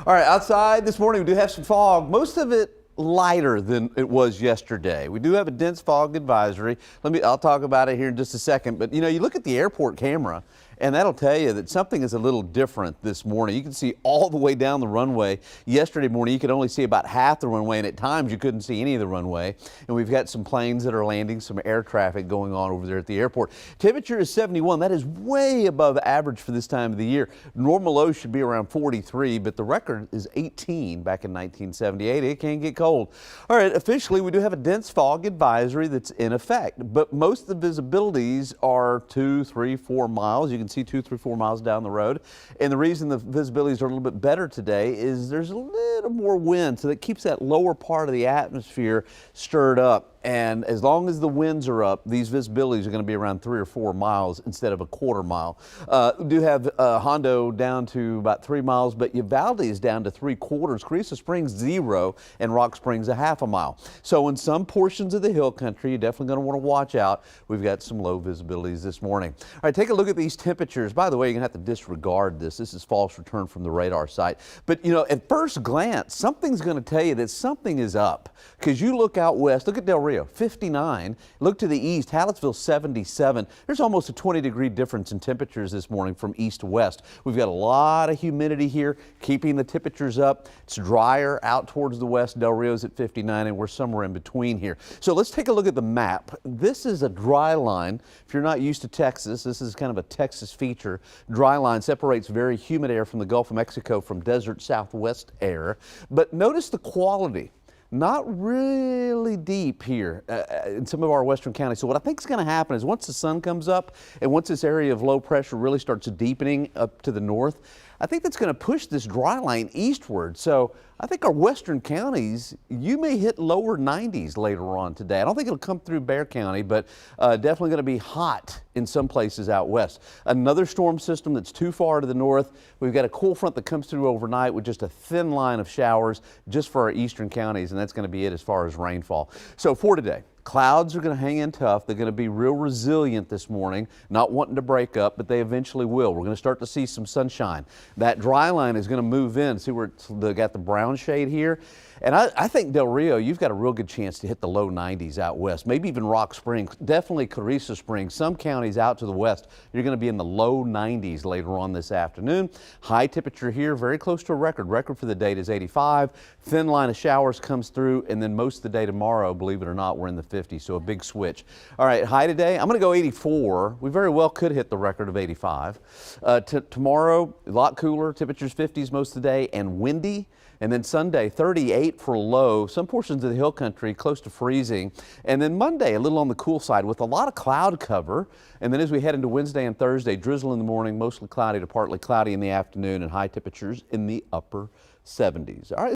All right, outside this morning we do have some fog. Most of it lighter than it was yesterday. We do have a dense fog advisory. I'll talk about it here in just a second. But you look at the airport camera and that'll tell you that something is a little different this morning. You can see all the way down the runway. Yesterday morning you could only see about half the runway, and at times you couldn't see any of the runway. And we've got some planes that are landing, some air traffic going on over there at the airport. Temperature is 71. That is way above average for this time of the year. Normal low should be around 43, but the record is 18 back in 1978. It can get cold. All right, officially we do have a dense fog advisory that's in effect, but most of the visibilities are 2, 3, 4 miles. You can see 2, 3, 4 miles down the road. And the reason the visibilities are a little bit better today is there's a little more wind, so that keeps that lower part of the atmosphere stirred up. And as long as the winds are up, these visibilities are going to be around 3 or 4 miles instead of a quarter mile. We do have Hondo down to about 3 miles, but Uvalde is down to 3/4. Carrizo Springs 0, and Rock Springs a half a mile. So in some portions of the hill country, you're definitely going to want to watch out. We've got some low visibilities this morning. All right, take a look at these temperatures. By the way, you're going to have to disregard this. This is false return from the radar site. But at first glance, something's going to tell you that something is up, because you look out west. Look at Del Rio, 59. Look to the east, Hallettsville 77. There's almost a 20-degree difference in temperatures this morning from east to west. We've got a lot of humidity here, keeping the temperatures up. It's drier out towards the west. Del Rio's at 59, and we're somewhere in between here. So let's take a look at the map. This is a dry line. If you're not used to Texas, this is kind of a Texas feature. Dry line separates very humid air from the Gulf of Mexico from desert southwest air. But notice the quality. Not really deep here in some of our western counties. So what I think is going to happen is once the sun comes up and once this area of low pressure really starts deepening up to the north, I think that's going to push this dry line eastward. So I think our western counties, you may hit lower 90s later on today. I don't think it'll come through Bexar County, but definitely going to be hot in some places out west. Another storm system that's too far to the north. We've got a cool front that comes through overnight with just a thin line of showers just for our eastern counties, and that's going to be it as far as rainfall. So for today, clouds are going to hang in tough. They're going to be real resilient this morning, not wanting to break up, but they eventually will. We're going to start to see some sunshine. That dry line is going to move in. See where they got the brown shade here? And I think Del Rio, you've got a real good chance to hit the low 90s out west, maybe even Rock Springs, definitely Carrizo Springs. Some counties out to the west, you're going to be in the low 90s later on this afternoon. High temperature here, very close to a record. Record for the date is 85. Thin line of showers comes through, and then most of the day tomorrow, believe it or not, we're in the 50s, so a big switch. All right, high today, I'm going to go 84. We very well could hit the record of 85. Tomorrow, a lot cooler, temperatures 50s most of the day, and windy. And then Sunday, 38 for low, some portions of the hill country close to freezing. And then Monday, a little on the cool side with a lot of cloud cover. And then as we head into Wednesday and Thursday, drizzle in the morning, mostly cloudy to partly cloudy in the afternoon, and high temperatures in the upper 70s. All right.